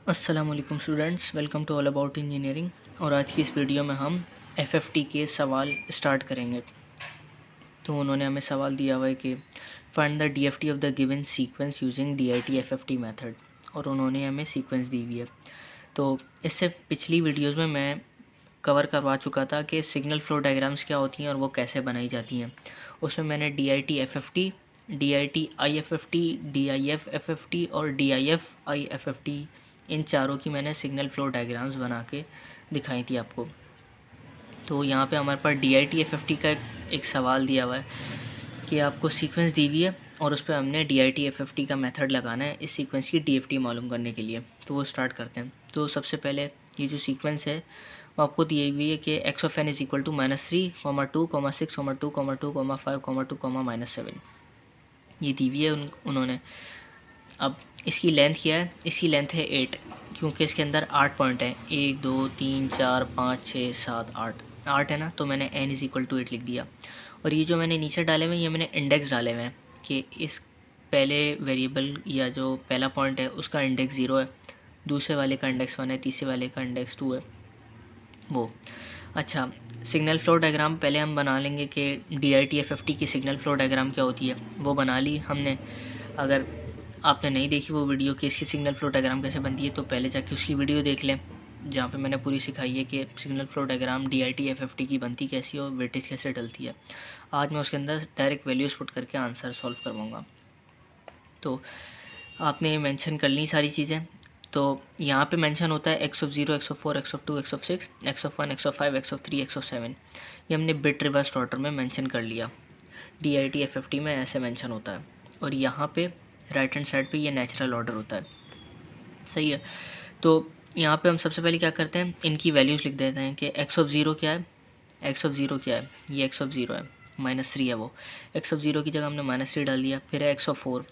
अस्सलाम वालेकुम students, welcome to all about engineering. और आज की इस वीडियो में हम एफएफटी के सवाल स्टार्ट करेंगे। तो उन्होंने हमें सवाल दिया हुआ है कि find the DFT of the given sequence using DIT FFT method, और उन्होंने हमें सीक्वेंस दी हुई है। तो इससे पिछली वीडियोस में मैं कवर करवा चुका था कि सिग्नल फ्लो डायग्राम्स क्या होती हैं और वो कैसे बनाई जाती हैं। उसमें मैंने DIT FFT, DIT IFFT, डीआईएफ FFT और डीआईएफ आईएफएफटी, इन चारों की मैंने सिग्नल फ्लो डायग्राम्स बना के दिखाई थी आपको। तो यहाँ पे हमारे पास डीआईटी एफएफटी का एक सवाल दिया हुआ है कि आपको सीक्वेंस दी हुई है और उस पर हमने डीआईटी एफएफटी का मेथड लगाना है इस सीक्वेंस की डीएफटी मालूम करने के लिए। तो वो स्टार्ट करते हैं। तो सबसे पहले ये जो सीक्वेंस है वो आपको दी हुई है कि x of n is equal to -3, 2, 6, 2, 2, 5, 2, -7 ये दी हुई है उन्होंने। अब इसकी लेंथ क्या है? इसकी लेंथ है 8, क्योंकि इसके अंदर 8 पॉइंट हैं। 1, 2, 3, 4, 5, 6, 7, 8 है ना, तो मैंने n इज़ इक्वल टू 8 लिख दिया। और ये जो मैंने नीचे डाले हुए हैं ये मैंने इंडेक्स डाले हुए हैं कि इस पहले वेरिएबल या जो पहला पॉइंट है उसका इंडेक्स 0 है, दूसरे वाले का इंडेक्स 1 है, तीसरे वाले का इंडेक्स 2 है वो। अच्छा, सिग्नल फ्लो डायग्राम पहले हम बना लेंगे कि डीआईटी एफएफटी की सिग्नल फ्लो डायग्राम क्या होती है, वो बना ली हमने। अगर आपने नहीं देखी वो वीडियो कि इसकी सिग्नल फ्लो डायग्राम कैसे बनती है, तो पहले जाके उसकी वीडियो देख लें, जहाँ पे मैंने पूरी सिखाई है कि signal flow diagram DIT FFT की बनती कैसी है और वेटेज कैसे डलती है। आज मैं उसके अंदर डायरेक्ट वैल्यूज़ पुट करके आंसर सॉल्व करवाऊँगा। तो आपने मेंशन कर ली सारी चीज़ें। तो यहाँ पे मेंशन होता है x of 0, x of 4, x of 2, x of 6, x of 1, x of 5, x of 3, x of 7। ये हमने बिट रिवर्स ऑर्डर में मेंशन कर लिया। डीआईटी एफएफटी में ऐसे मेंशन होता है। और यहाँ पे राइट हैंड साइड पे ये नेचुरल ऑर्डर होता है। सही है। तो यहाँ पे हम सबसे पहले क्या करते हैं, इनकी वैल्यूज़ लिख देते हैं कि x of 0 क्या है। x of 0 क्या है? ये x of 0 है, -3 है वो। x of 0 की जगह हमने -3 डाल दिया। फिर है x of 4,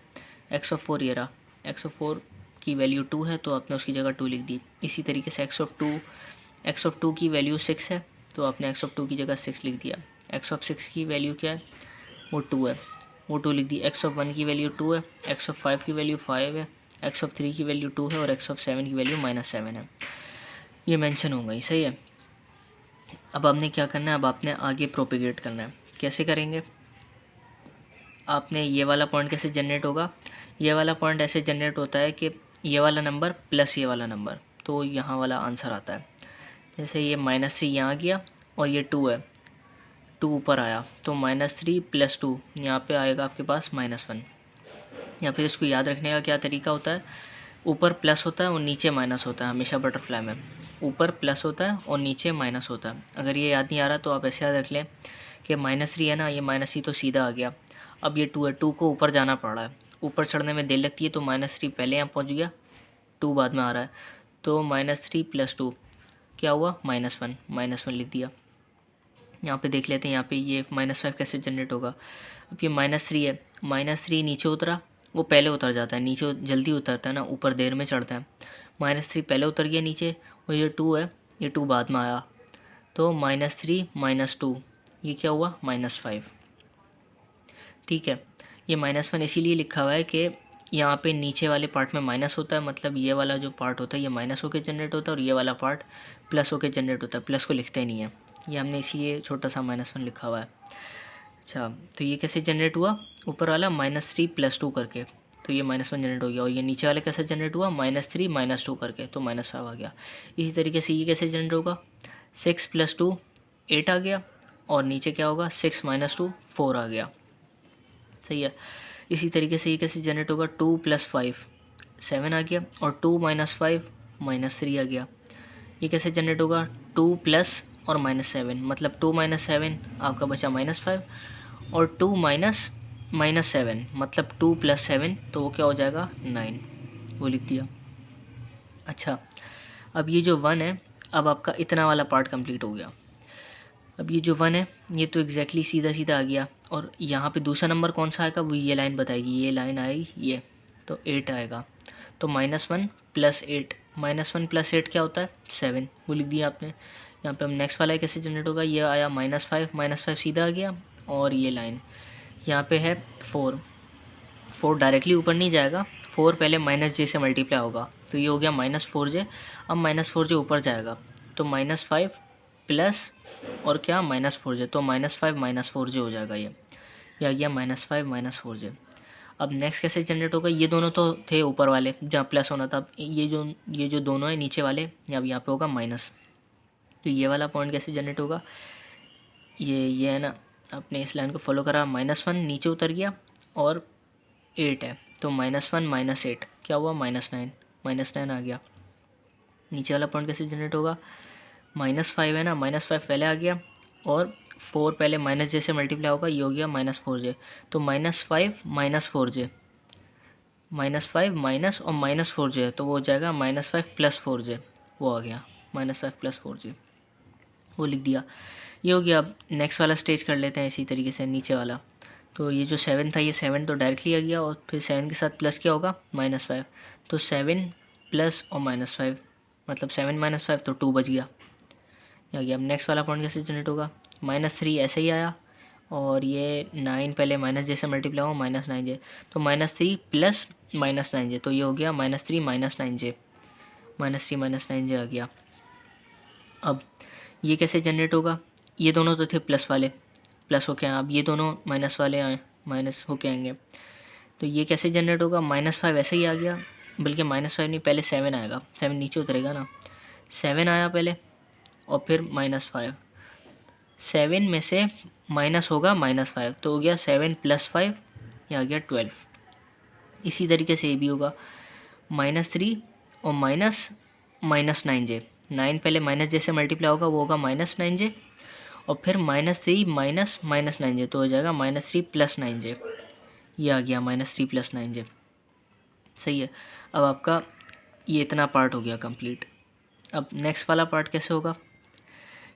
x of 4 ये रहा। x of 4 की वैल्यू 2 है तो आपने उसकी जगह 2 लिख दी। इसी तरीके से x of 2 की वैल्यू 6 है तो आपने x of 2 की जगह 6 लिख दिया। x of 6 की वैल्यू क्या है? वो 2 है, वो 2 लिख दी। x of 1 की वैल्यू 2 है, x of 5 की वैल्यू 5 है, x of 3 की वैल्यू 2 है और x of 7 की वैल्यू -7 है। ये मेंशन हो गई। सही है। अब आपने क्या करना है, अब आपने आगे प्रोपेगेट करना है। कैसे करेंगे? आपने ये वाला पॉइंट कैसे जनरेट होगा? ये वाला पॉइंट ऐसे जनरेट होता है कि ये वाला नंबर प्लस ये वाला नंबर, तो यहाँ वाला आंसर आता है। जैसे ये -3 यहाँ गया और ये 2 है, 2 ऊपर आया तो -3 + 2 यहाँ पे आएगा आपके पास -1। या फिर इसको याद रखने का क्या तरीका होता है, ऊपर प्लस होता है और नीचे माइनस होता है। हमेशा बटरफ्लाई में ऊपर प्लस होता है और नीचे माइनस होता है। अगर ये याद नहीं आ रहा तो आप ऐसे याद रख लें कि -3 है ना, ये -3 तो सीधा आ गया। अब ये 2 है, 2 को ऊपर जाना पड़ रहा है, ऊपर चढ़ने में देर लगती है, तो -3 पहले यहाँ पहुँच गया, 2 बाद में आ रहा है, तो -3 + 2 क्या हुआ? -1 लिख दिया। यहाँ पे देख लेते हैं, यहाँ पे ये -5 कैसे जनरेट होगा। अब ये -3 है, -3 नीचे उतरा, वो पहले उतर जाता है, नीचे जल्दी उतरता है ना, ऊपर देर में चढ़ता है। -3 पहले उतर गया नीचे, और ये 2 है, ये 2 बाद में आया, तो -3 - 2 ये क्या हुआ? -5। ठीक है। ये -1 इसीलिए लिखा हुआ है कि यहाँ पे नीचे वाले पार्ट में माइनस होता है, मतलब ये वाला जो पार्ट होता है ये माइनस होकर जनरेट होता है और ये वाला पार्ट प्लस होकर जनरेट होता है। प्लस को लिखते ही नहीं है, ये हमने इसीलिए छोटा सा -1 लिखा हुआ है। अच्छा, तो ये कैसे जनरेट हुआ? ऊपर वाला -3 + 2 करके, तो ये -1 जनरेट हो गया। और ये नीचे वाला कैसे जनरेट हुआ? -3 - 2 करके, तो -5 आ गया। इसी तरीके से ये कैसे जनरेट होगा? 6 + 2 8 आ गया, और नीचे क्या होगा? 6 - 2 4 आ गया। सही है। इसी तरीके से ये कैसे जनरेट होगा? 2 + 5 7 आ गया, और 2 - 5 -3 आ गया। ये कैसे जनरेट होगा? 2 प्लस और -7, मतलब 2 - 7 आपका बचा -5, और 2 - 7 मतलब 2 + 7, तो वो क्या हो जाएगा? 9, वो लिख दिया। अच्छा, अब ये जो 1 है, अब आपका इतना वाला पार्ट कंप्लीट हो गया। अब ये जो 1 है ये तो एग्जैक्टली सीधा सीधा आ गया, और यहाँ पे दूसरा नंबर कौन सा आएगा वो ये लाइन बताएगी, ये लाइन आएगी ये, तो 8 आएगा। तो -1 + 8, -1 + 8 क्या होता है? 7, वो लिख दिया आपने। यहाँ पे हम नेक्स्ट वाला कैसे जनरेट होगा? ये आया -5 सीधा आ गया, और ये लाइन यहाँ पे है 4 डायरेक्टली ऊपर नहीं जाएगा, 4 पहले -j से मल्टीप्लाई होगा, तो ये हो गया -4j। अब -4j ऊपर जाएगा तो -5 प्लस और क्या -4j, तो -5 -4j हो जाएगा ये आ गया -5 -4j। अब नेक्स्ट कैसे जनरेट होगा, ये दोनों तो थे ऊपर वाले जहाँ प्लस होना था, अब ये जो दोनों है नीचे वाले, अब यहाँ पे होगा माइनस। तो ये वाला पॉइंट कैसे जनरेट होगा, ये है ना, आपने इस लाइन को फॉलो करा, -1 नीचे उतर गया और 8 है तो -1 -8 क्या हुआ -9, -9 आ गया। नीचे वाला पॉइंट कैसे जनरेट होगा, -5 है ना, -5 पहले आ गया और 4 पहले -j से मल्टीप्लाई होगा, ये हो गया -4j। तो -5 -4j, -5 माइनस और -4j है तो वो हो जाएगा -5 + 4j, वो आ गया -5 + 4j, वो लिख दिया। ये हो गया। अब नेक्स्ट वाला स्टेज कर लेते हैं इसी तरीके से नीचे वाला। तो ये जो 7 था, ये 7 तो डायरेक्टली आ गया और फिर 7 के साथ प्लस क्या होगा -5, तो 7 प्लस और -5 मतलब 7 -5 तो 2 बच गया। आ गया। अब नेक्स्ट वाला पॉइंट कैसे जनरेट होगा, -3 ऐसे ही आया और ये 9 पहले -j से मल्टीप्लाई हुआ -9j, तो -3 प्लस -9j, तो ये हो गया -3 -9j, -3 -9j आ गया। अब ये कैसे जनरेट होगा, ये दोनों तो थे प्लस वाले, प्लस होके आए, अब ये दोनों माइनस वाले आए, माइनस होके आएंगे। तो ये कैसे जनरेट होगा, -5 ऐसे ही आ गया, बल्कि -5 नहीं, पहले 7 आएगा, 7 नीचे उतरेगा ना, 7 आया पहले और फिर -5, 7 में से माइनस होगा -5 तो हो गया 7 + 5, ये आ गया 12। इसी तरीके से ये भी होगा, -3 और -9j, 9 पहले -j से मल्टीप्लाई होगा, वो होगा -9j और फिर -3 -9j, तो हो जाएगा -3 + 9j, ये आ गया -3 + 9j। सही है। अब आपका ये इतना पार्ट हो गया कंप्लीट। अब नेक्स्ट वाला पार्ट कैसे होगा,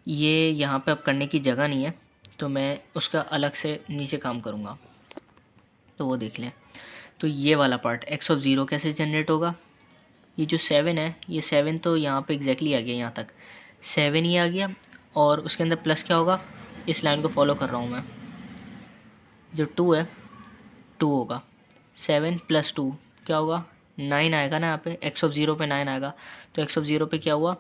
ये यहाँ पे अब करने की जगह नहीं है तो मैं उसका अलग से नीचे काम करूँगा, तो वो देख लें। तो ये वाला पार्ट x(0) कैसे जनरेट होगा, ये जो 7 है, ये 7 तो यहाँ पे एग्जैक्टली आ गया, यहाँ तक 7 ही आ गया और उसके अंदर प्लस क्या होगा, इस लाइन को फॉलो कर रहा हूँ मैं, जो 2 है 2 होगा, 7 + 2 क्या होगा 9 आएगा ना, यहाँ पे x(0) पे 9 आएगा, तो x(0) पे क्या हुआ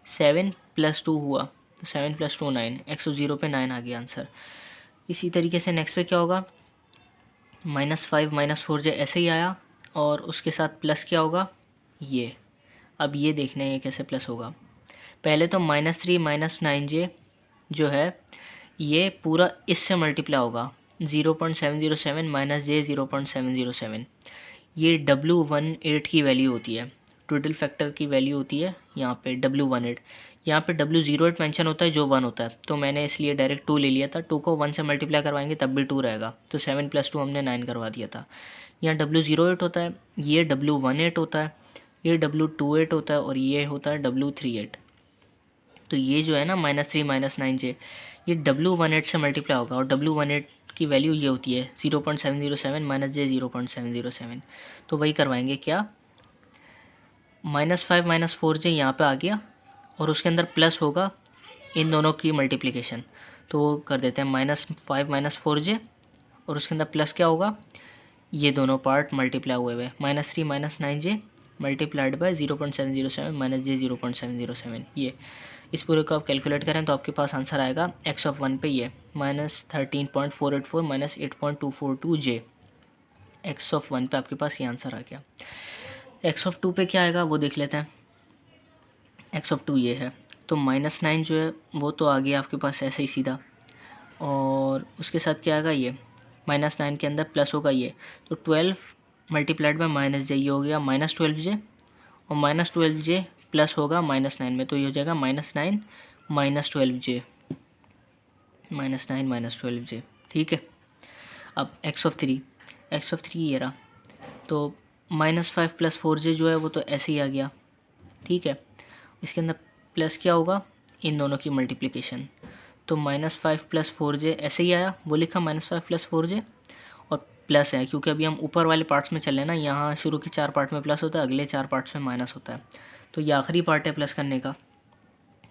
7 + 2 हुआ, तो 7 + 2 9, x(0) पे 9 आ गया आंसर। इसी तरीके से नेक्स्ट पे क्या होगा, -5 -4j ऐसे ही आया और उसके साथ प्लस क्या होगा ये। अब ये देखना है ये कैसे प्लस होगा, पहले तो -3 -9j जो है ये पूरा इससे मल्टीप्लाई होगा, 0.707 -j 0.707, ये W18 की वैल्यू होती है, टोटल फैक्टर की वैल्यू होती है यहाँ पे W18, यहाँ पे W08 मेंशन होता है जो 1 होता है, तो मैंने इसलिए डायरेक्ट 2 ले लिया था, 2 को 1 से मल्टीप्लाई करवाएंगे तब भी 2 रहेगा, तो 7 + 2 हमने 9 करवा दिया था। यहाँ W08 होता है, ये W18 होता है, ये W28 होता है और ये होता है W38। तो ये जो है ना -3 -9j, ये W18 से मल्टीप्लाई होगा और W18 की वैल्यू ये होती है 0.707 -j 0.707, तो वही करवाएंगे क्या, -5 -4j यहाँ पे आ गया और उसके अंदर प्लस होगा इन दोनों की मल्टीप्लिकेशन, तो कर देते हैं -5 -4j और उसके अंदर प्लस क्या होगा, ये दोनों पार्ट मल्टीप्लाई हुए हुए, -3 -9j मल्टीप्लाइड बाय 0.707 -j 0.707, ये इस पूरे को आप कैलकुलेट करें तो आपके पास आंसर आएगा x(1) पे ये -13.484 -8.242j, x(1) पे आपके पास ये आंसर आ गया। x(2) पे क्या आएगा वो देख लेते हैं, x(2) ये है, तो -9 जो है वो तो आ गया आपके पास ऐसे ही सीधा, और उसके साथ क्या आएगा ये -9 के अंदर प्लस होगा ये, तो 12 मल्टीप्लाइड बाय -j, ये हो गया -12j और -12j प्लस होगा -9 में, तो ये हो जाएगा -9 -12j, -9 -12j, ठीक है। अब x(3) ये रहा, तो -5 + 4j जो है वो तो ऐसे ही आ गया, ठीक है। इसके अंदर प्लस क्या होगा, इन दोनों की मल्टीप्लिकेशन, तो -5 + 4j ऐसे ही आया, वो लिखा -5 + 4j और प्लस है क्योंकि अभी हम ऊपर वाले पार्ट्स में चल रहे हैं ना, यहाँ शुरू के 4 पार्ट में प्लस होता है, अगले 4 पार्ट्स में माइनस होता है, तो ये आखिरी पार्ट है प्लस करने का,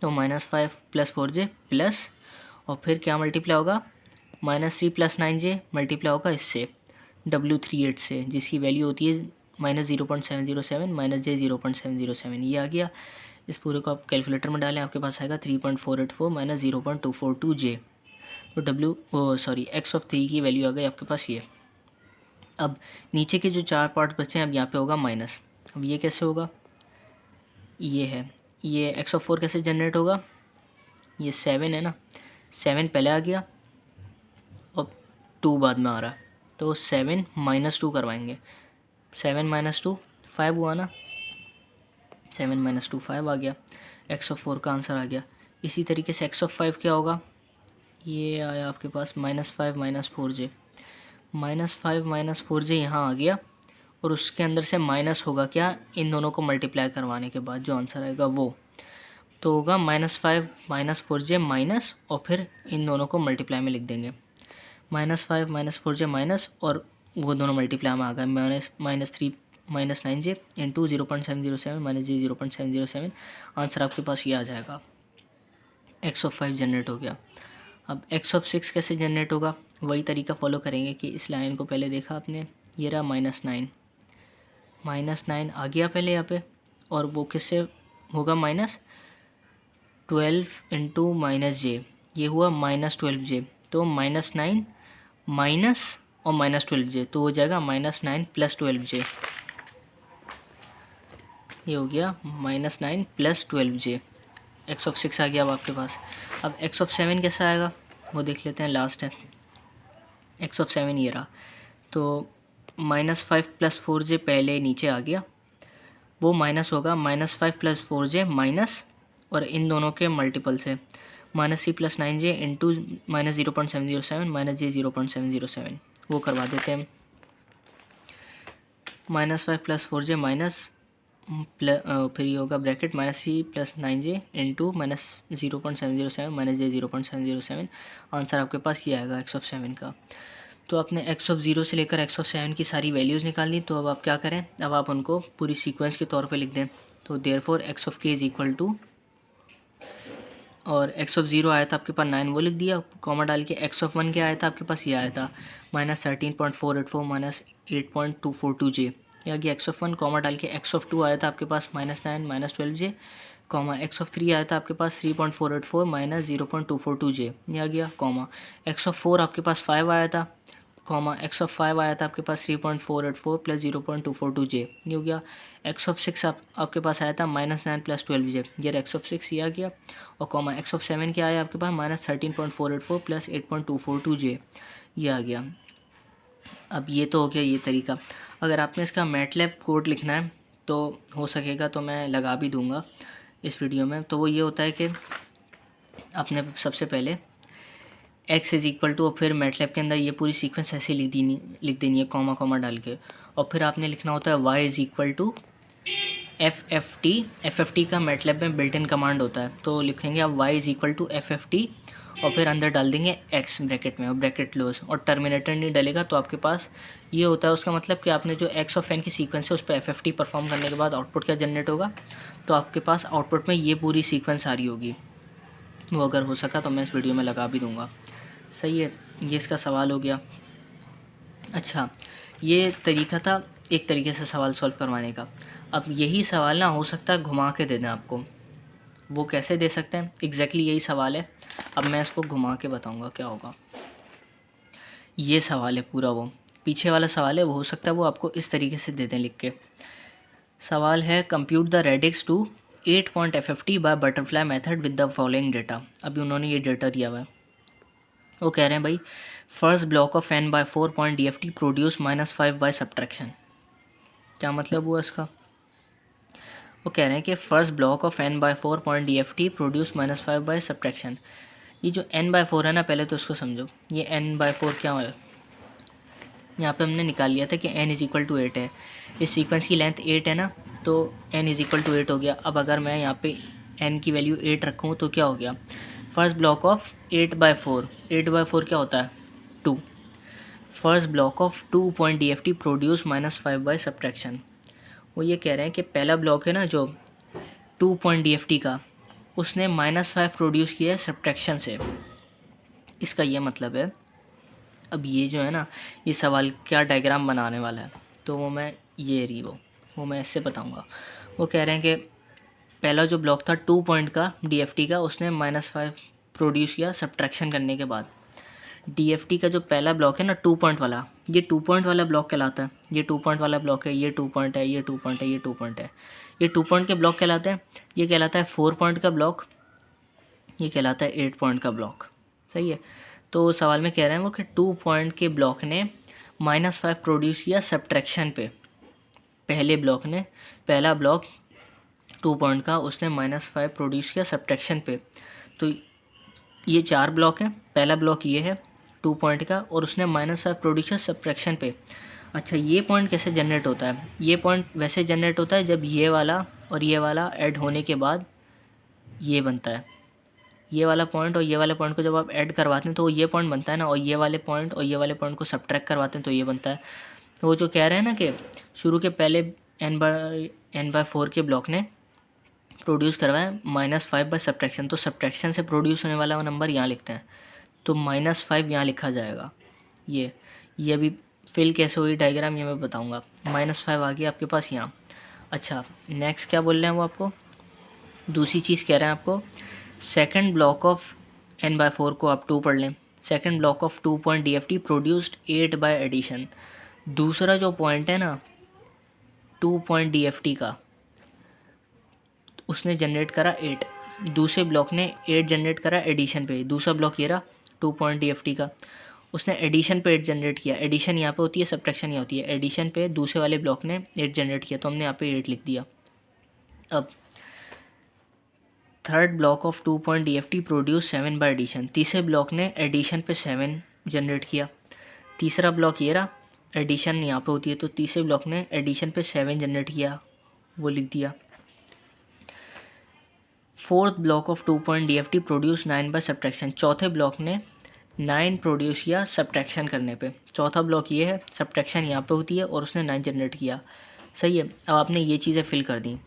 तो -5 + 4j प्लस और फिर क्या मल्टीप्लाई होगा, -3 + 9j मल्टीप्लाई होगा इससे W38 से, जिसकी वैल्यू होती है माइनस 0.707 माइनस जे 0.707 ये आ गया। इस पूरे को आप कैलकुलेटर में डालें, आपके पास आएगा 3.484 माइनस 0.242 जे। तो एक्स ऑफ 3 की वैल्यू आ गई आपके पास ये। अब नीचे के जो 4 पार्ट बचे हैं, अब यहाँ पे होगा माइनस। अब ये कैसे होगा, ये है, ये एक्स ऑफ 4 कैसे जनरेट होगा, ये 7 है ना, 7 पहले आ गया और 2 बाद में आ रहा है, तो 7 माइनस 2 करवाएंगे। 7 माइनस 2 5 हुआ ना, 7 माइनस 2 5 आ गया, एक्स ऑफ 4 का आंसर आ गया। इसी तरीके से एक्स ऑफ 5 क्या होगा, ये आया आपके पास -5 माइनस 4 जे, -5 माइनस 4 जे यहाँ आ गया, और उसके अंदर से माइनस होगा क्या, इन दोनों को मल्टीप्लाई करवाने के बाद जो आंसर आएगा वो तो होगा -5 माइनस 4 जे माइनस, और फिर इन दोनों को मल्टीप्लाई में लिख देंगे, -5 माइनस 4 जे माइनस, और वो दोनों मल्टीप्लाई में आ गए, -3 माइनस 9 जे इंटू 0.707 माइनस जे 0.707। आंसर आपके पास ये आ जाएगा, एक्स ऑफ 5 जनरेट हो गया। अब एक्स ऑफ 6 कैसे जनरेट होगा, वही तरीका फॉलो करेंगे कि इस लाइन को पहले देखा आपने, ये रहा -9 आ गया पहले यहाँ पे, और वो किससे होगा, -12 इंटू माइनस जे, ये हुआ -12 जे, तो -9 माइनस और -12 जे, तो हो जाएगा -9 प्लस 12 जे, ये हो गया -9 प्लस 12 जे। एक्स ऑफ 6 आ गया अब आपके पास। अब एक्स ऑफ 7 कैसा आएगा वो देख लेते हैं, लास्ट है एक्स ऑफ 7 ये रहा, तो -5 प्लस 4 जे पहले नीचे आ गया, वो माइनस होगा -5 प्लस 4 जे माइनस, और इन दोनों के मल्टीपल से -3 प्लस 9 जे इंटू -0.707 माइनस जे 0.707, वो करवा देते हैं। -5 प्लस 4 जे माइनस फिर ये होगा bracket -3 plus 9 J into -0.707 minus जे 0.707। आंसर आपके पास ये आएगा एक्स ऑफ 7 का। तो आपने एक्स ऑफ 0 से लेकर एक्स ऑफ 7 की सारी वैल्यूज़ निकाल दी, तो अब आप क्या करें, अब आप उनको पूरी सीक्वेंस के तौर पे लिख दें। तो देयरफॉर एक्स ऑफ के इज़ इक्वल टू, और एक्स ऑफ 0 आया था आपके पास 9, वो लिख दिया कॉमा डाल के। एक्स ऑफ 1 क्या आया था आपके पास, ये आया था -13.484 माइनस 8.242 जे, ये आ गया एक्स ऑफ 1, कॉमा डाल के। एक्स ऑफ 2 आया था आपके पास -9 minus 12 J, comma. X of 3 आया था आपके पास 3.484 माइनस 0.242 जे, ये आ गया, कॉमा। एक्स ऑफ 4 आपके पास 5 आया था, कॉमा। एक्स ऑफ 5 आया था आपके पास 3.484 प्लस 0.242 जे, ये हो गया। एक्स ऑफ 6 आपके पास आया था -9 प्लस 12 जे, ये एक्स ऑफ 6 ये आ गया, और कॉमा। एक्स ऑफ 7 क्या आया आपके पास -13.484 प्लस 8.242 जे, ये आ गया। अब ये तो हो गया ये तरीका। अगर आपने इसका मैटलैब कोड लिखना है तो हो सकेगा, तो मैं लगा भी दूंगा इस वीडियो में। तो वो ये होता है कि आपने सबसे पहले x इज़ इक्वल टू, और फिर मैटलैब के अंदर ये पूरी सीक्वेंस ऐसे लिख देनी है कॉमा कॉमा डाल के, और फिर आपने लिखना होता है y is equal to FFT का मैटलैब में बिल्ट इन कमांड होता है, तो लिखेंगे आप y is equal to FFT, और फिर अंदर डाल देंगे x ब्रैकेट में, और ब्रैकेट क्लोज, और टर्मिनेटर नहीं डलेगा। तो आपके पास ये होता है, उसका मतलब कि आपने जो x ऑफ n की सीक्वेंस है उस पर FFT परफॉर्म करने के बाद आउटपुट क्या जनरेट होगा, तो आपके पास आउटपुट में ये पूरी सीक्वेंस आ रही होगी। वो अगर हो सका तो मैं इस वीडियो में लगा भी दूँगा। सही है, ये इसका सवाल हो गया। अच्छा, ये तरीका था एक तरीके से सवाल सॉल्व करवाने का। अब यही सवाल ना हो सकता है घुमा के दे दें आपको, वो कैसे दे सकते हैं, एग्जैक्टली यही सवाल है। अब मैं इसको घुमा के बताऊंगा क्या होगा। ये सवाल है पूरा, वो पीछे वाला सवाल है, वो हो सकता है वो आपको इस तरीके से दे दें लिख के। सवाल है compute the radix two 8.FFT by butterfly method with the following data. अभी उन्होंने ये डेटा दिया हुआ है, वो कह रहे हैं भाई first block of n by 4 point DFT produce -5 by subtraction. क्या मतलब हुआ इसका, वो कह रहे हैं कि first block of n by 4 point DFT produce -5 by subtraction. ये जो n बाय 4 है ना, पहले तो उसको समझो, ये n बाय 4 क्या है, यहाँ पे हमने निकाल लिया था कि n इज़ इक्वल टू 8 है, इस सीक्वेंस की लेंथ 8 है ना, तो n इज़ इक्वल टू 8 हो गया। अब अगर मैं यहाँ पे n की वैल्यू 8 रखूँ तो क्या हो गया, first block of 8 by 4, 8 by 4 क्या होता है 2, first block of 2 point DFT produce -5 by subtraction. वो ये कह रहे हैं कि पहला ब्लॉक है ना जो 2 पॉइंट DFT का, उसने -5 प्रोड्यूस किया है सब्ट्रैक्शन से। इसका ये मतलब है, अब ये जो है ना, ये सवाल क्या डायग्राम बनाने वाला है, तो वो मैं ये रही वो मैं इससे बताऊँगा। वो कह रहे हैं कि पहला जो ब्लॉक था 2 पॉइंट का DFT का, उसने -5 प्रोड्यूस किया सब्ट्रैक्शन करने के बाद। DFT का जो पहला ब्लॉक है ना 2 पॉइंट वाला, ये 2 पॉइंट वाला ब्लॉक कहलाता है। ये 2 पॉइंट वाला ब्लॉक है, ये 2 पॉइंट है, ये 2 पॉइंट है, ये 2 पॉइंट है। ये 2 पॉइंट के ब्लॉक कहलाते हैं। ये कहलाता है 4 पॉइंट का ब्लॉक, ये कहलाता है 8 पॉइंट का ब्लॉक। सही है। तो सवाल में कह रहे हैं वो कि 2 पॉइंट के ब्लॉक ने -5 प्रोड्यूस किया सब्ट्रैक्शन पे। पहले ब्लॉक ने, पहला ब्लॉक 2 पॉइंट का, उसने -5 प्रोड्यूस किया सब्ट्रैक्शन पे। तो ये 4 ब्लॉक हैं। पहला ब्लॉक ये है 2 पॉइंट का, और उसने -5 प्रोड्यूस किया सब्ट्रैक्शन पे। अच्छा, ये पॉइंट कैसे जनरेट होता है? ये पॉइंट वैसे जनरेट होता है जब ये वाला और ये वाला ऐड होने के बाद ये बनता है। ये वाला पॉइंट और ये वाले पॉइंट को जब आप ऐड करवाते हैं तो ये पॉइंट बनता है ना, और ये वाले पॉइंट और ये वाले पॉइंट को सब्ट्रैक्ट करवाते हैं तो ये बनता है। तो वो जो कह रहे हैं ना कि शुरू के पहले n/4 के ब्लॉक ने प्रोड्यूस करवाया -5 बाय सब्ट्रैक्शन, तो सब्ट्रैक्शन से प्रोड्यूस होने वाला नंबर यहाँ लिखते हैं, तो -5 यहाँ लिखा जाएगा। ये अभी फिल कैसे हुई डायग्राम ये मैं बताऊँगा। -5 आ गया आपके पास यहाँ। अच्छा, नेक्स्ट क्या बोल रहे हैं वो आपको, दूसरी चीज़ कह रहे हैं आपको, सेकंड ब्लॉक ऑफ n/4 को आप 2 पढ़ लें। Second block of 2 point DFT produced 8 by addition. दूसरा जो पॉइंट है ना 2 पॉइंट DFT का, उसने जनरेट करा 8। दूसरे ब्लॉक ने 8 जनरेट करा एडिशन पे। दूसरा ब्लॉक ये रहा 2 पॉइंट DFT का, उसने एडिशन पे 8 जनरेट किया। एडिशन यहाँ पे होती है, सब्ट्रैक्शन यहाँ होती है। एडिशन पे दूसरे वाले ब्लॉक ने 8 जनरेट किया, तो हमने यहाँ पे 8 लिख दिया। अब third block of 2 point DFT produce 7 by addition. तीसरे ब्लॉक ने एडिशन पे 7 जनरेट किया। तीसरा ब्लॉक ये रहा, एडिशन यहाँ पे होती है, तो तीसरे ब्लॉक ने एडिशन पे 7 जनरेट किया, वो लिख दिया। Fourth block of 2 point DFT produce 9 by subtraction. चौथे ब्लॉक ने 9 प्रोड्यूस किया सब्ट्रैक्शन करने पे। चौथा ब्लॉक ये है, सब्ट्रैक्शन यहाँ पे होती है और उसने 9 जनरेट किया। सही है। अब आपने ये चीज़ें फिल कर दी।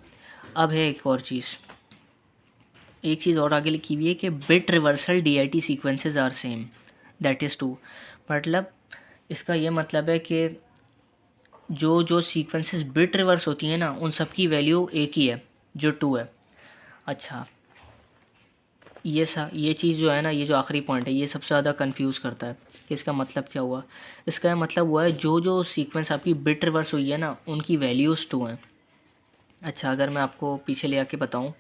अब है एक और चीज़, एक चीज़ और आगे लिखी हुई है कि bit reversal DIT sequences are same, that is 2। मतलब इसका ये मतलब है कि जो सीक्वेंसेस बिट रिवर्स होती हैं ना, उन सब की वैल्यू एक ही है, जो 2 है। अच्छा, ये चीज़ जो है ना, ये जो आखिरी पॉइंट है, ये सबसे ज़्यादा कंफ्यूज करता है कि इसका मतलब क्या हुआ। इसका मतलब हुआ है जो सीक्वेंस आपकी बिट रिवर्स हुई है ना, उनकी वैल्यूज़ 2 हैं। अच्छा, अगर मैं आपको पीछे ले आके बताऊँ,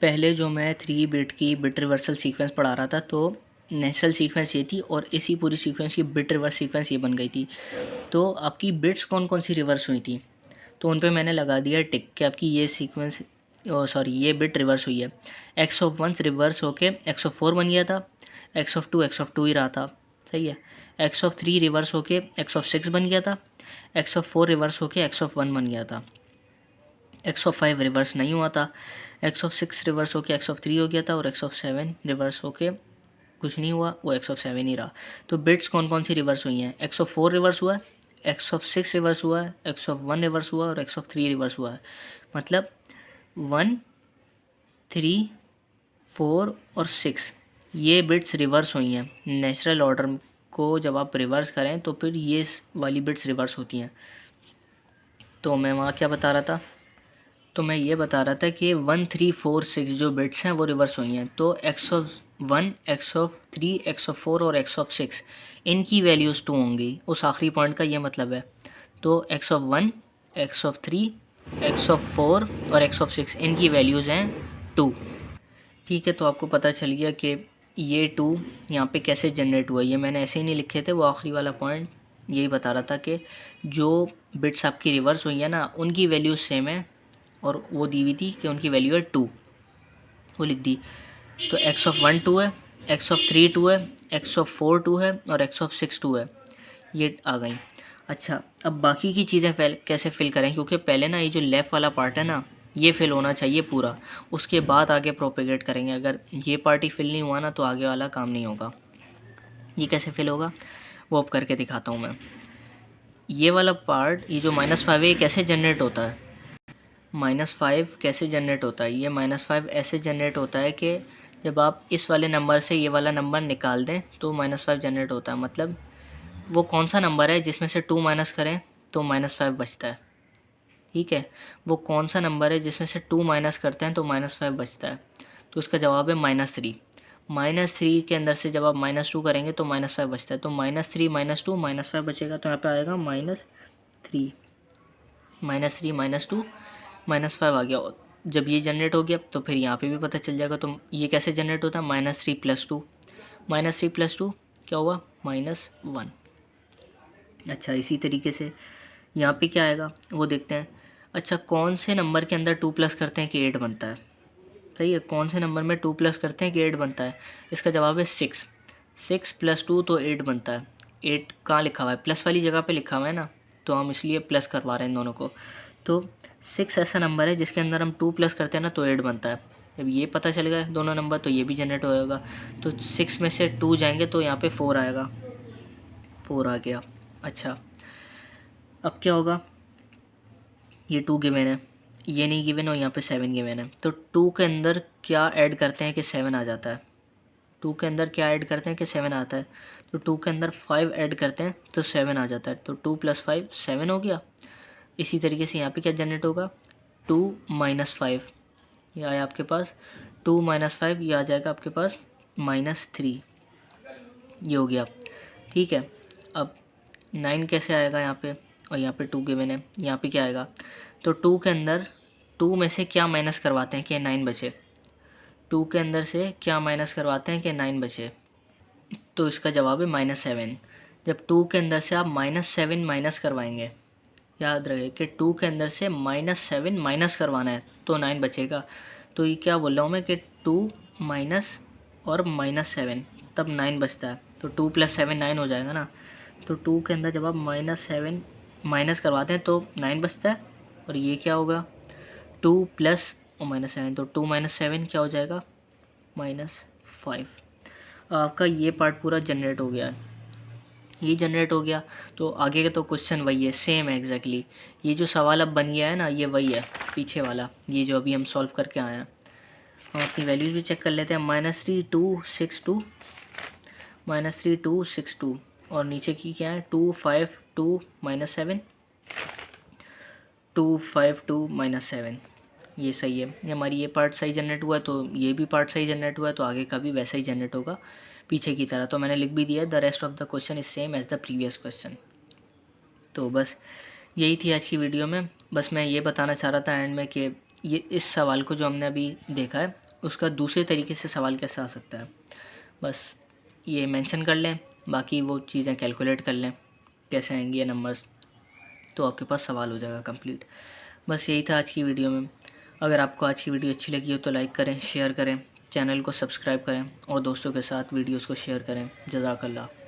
पहले जो मैं 3 बिट की बिट रिवर्सल सीक्वेंस पढ़ा रहा था, तो नेचुरल सीक्वेंस ये थी और इसी पूरी सीक्वेंस की बिट रिवर्स सीक्वेंस ये बन गई थी। तो आपकी बिट्स कौन कौन सी रिवर्स हुई थी, तो उन पे मैंने लगा दिया टिक कि आपकी ये सीक्वेंस ये बिट रिवर्स हुई है। x(1) रिवर्स होके x(4) बन गया था, x(2) ही रहा था। सही है। x(3) रिवर्स होके x(6) बन गया था, x(4) रिवर्स होके x(1) बन गया था। x(5) रिवर्स नहीं हुआ था, x(6) रिवर्स होके x(3) हो गया था, और x(7) रिवर्स होके कुछ नहीं हुआ, वो x(7) ही रहा। तो बिट्स कौन कौन सी रिवर्स हुई हैं, x(4) रिवर्स हुआ है, x(6) रिवर्स हुआ है, x(1) रिवर्स हुआ है, और x(3) रिवर्स हुआ है। मतलब 1, 3, 4 और 6 ये बिट्स रिवर्स हुई हैं। नेचुरल ऑर्डर को जब आप रिवर्स करें तो फिर ये वाली बिट्स रिवर्स होती हैं। तो मैं वहाँ क्या बता रहा था, तो मैं ये बता रहा था कि 1, 3, 4, 6 जो बिट्स हैं वो रिवर्स हुई हैं। तो x(1), x(3), x(4) और x(6) इनकी वैल्यूज़ 2 होंगी। उस आखिरी पॉइंट का ये मतलब है। तो x(1), x(3), x(4) और x(6) इनकी वैल्यूज़ हैं 2। ठीक है, तो आपको पता चल गया कि ये 2 यहाँ पे कैसे जनरेट हुआ। ये मैंने ऐसे ही नहीं लिखे थे, वो आखिरी वाला पॉइंट यही बता रहा था कि जो बिट्स आपकी रिवर्स हुई है ना, उनकी वैल्यूज़ सेम है, और वो दी हुई थी कि उनकी वैल्यू है 2, वो लिख दी। तो x(1) 2 है, x(3) 2 है, x(4) 2 है, और x(6) 2 है, ये आ गई। अच्छा, अब बाकी की चीज़ें कैसे फिल करें, क्योंकि पहले ना ये जो लेफ़्ट वाला पार्ट है ना, ये फिल होना चाहिए पूरा, उसके बाद आगे प्रोपेगेट करेंगे। अगर ये पार्ट ही फिल नहीं हुआ ना, तो आगे वाला काम नहीं होगा। ये कैसे फिल होगा वो अब करके दिखाता हूँ मैं। ये वाला पार्ट, ये जो -5 है, ये कैसे जनरेट होता है, -5 कैसे जनरेट होता है। ये -5 ऐसे जनरेट होता है कि जब आप इस वाले नंबर से ये वाला नंबर निकाल दें तो -5 जनरेट होता है। मतलब वो कौन सा नंबर है जिसमें से 2 माइनस करें तो -5 बचता है। ठीक है, वो कौन सा नंबर है जिसमें से 2 माइनस करते हैं तो -5 बचता है? तो उसका जवाब है -3। -3 के अंदर से जब आप -2 करेंगे तो -5 बचता है। तो -3 -2 -5 बचेगा, तो यहाँ पे आएगा -3 -2 -5 आ गया। और जब ये जनरेट हो गया तो फिर यहाँ पे भी पता चल जाएगा। तो ये कैसे जनरेट होता है? -3 + 2 -3 + 2 क्या हुआ? -1। अच्छा, इसी तरीके से यहाँ पे क्या आएगा वो देखते हैं। अच्छा, कौन से नंबर के अंदर 2 प्लस करते हैं कि 8 बनता है? सही है, कौन से नंबर में 2 प्लस करते हैं कि 8 बनता है? इसका जवाब है 6। 6 + 2 तो 8 बनता है। 8 कहाँ लिखा हुआ है? प्लस वाली जगह पे लिखा हुआ है ना, तो हम इसलिए प्लस करवा रहे हैं इन दोनों को। तो 6 ऐसा नंबर है जिसके अंदर हम 2 प्लस करते हैं ना तो 8 बनता है। जब ये पता चल गया दोनों नंबर, तो ये भी जनरेट होएगा। तो 6 में से 2 जाएंगे तो यहाँ पे 4 आएगा। 4 आ गया। अच्छा, अब क्या होगा? ये 2 गिवन है, ये नहीं गिवन और यहाँ पे 7 गिवन है। तो 2 के अंदर क्या ऐड करते हैं कि 7 आ जाता है? 2 के अंदर क्या ऐड करते हैं कि 7 आता है? तो 2 के अंदर 5 ऐड करते हैं तो 7 आ जाता है। तो 2 + 5 7 हो गया। इसी तरीके से यहाँ पे क्या जनरेट होगा? 2 - 5, ये आया आपके पास 2 - 5, ये आ जाएगा आपके पास -3। ये हो गया। ठीक है, अब 9 कैसे आएगा यहाँ पे? और यहाँ पे 2 गिवन है, यहाँ पे क्या आएगा? तो 2 के अंदर 2 में से क्या माइनस करवाते हैं कि 9 बचे? 2 के अंदर से क्या माइनस करवाते हैं कि 9 बचे? तो इसका जवाब है -7। जब 2 के अंदर से आप -7 माइनस करवाएंगे, याद रहे कि 2 के अंदर से -7 माइनस करवाना है तो 9 बचेगा। तो ये क्या बोल रहा हूँ मैं कि 2 माइनस और -7 तब 9 बचता है। तो 2 + 7 9 हो जाएगा ना। तो 2 के अंदर जब आप -7 माइनस करवाते हैं तो 9 बचता है। और ये क्या होगा? 2 प्लस और -7, तो 2 - 7 क्या हो जाएगा? -5। आपका ये पार्ट पूरा जनरेट हो गया है। ये जनरेट हो गया तो आगे का तो क्वेश्चन वही है, सेम है एग्जैक्टली। ये जो सवाल अब बन गया है ना, ये वही है पीछे वाला, ये जो अभी हम सॉल्व करके आए हैं। हम अपनी वैल्यूज़ भी चेक कर लेते हैं। -3 2 6 2 -3 2 6 2 और नीचे की क्या है? 2 5 2 -7 2 5 2 -7। ये सही है। ये हमारी ये पार्ट सही जनरेट हुआ है तो ये भी पार्ट सही जनरेट हुआ है, तो आगे का भी वैसा ही जनरेट होगा पीछे की तरह। तो मैंने लिख भी दिया, the rest of the question is same as the previous question. तो बस यही थी आज की वीडियो में। बस मैं ये बताना चाह रहा था एंड में कि ये इस सवाल को जो हमने अभी देखा है उसका दूसरे तरीके से सवाल कैसे आ सकता है, बस ये मेंशन कर लें। बाकी वो चीज़ें कैलकुलेट कर लें कैसे आएंगी ये नंबर्स, तो आपके पास सवाल हो जाएगा कंप्लीट। बस यही था आज की वीडियो में। अगर आपको आज की वीडियो अच्छी लगी हो तो लाइक करें, शेयर करें, चैनल को सब्सक्राइब करें और दोस्तों के साथ वीडियोस को शेयर करें। जज़ाकल्लाह।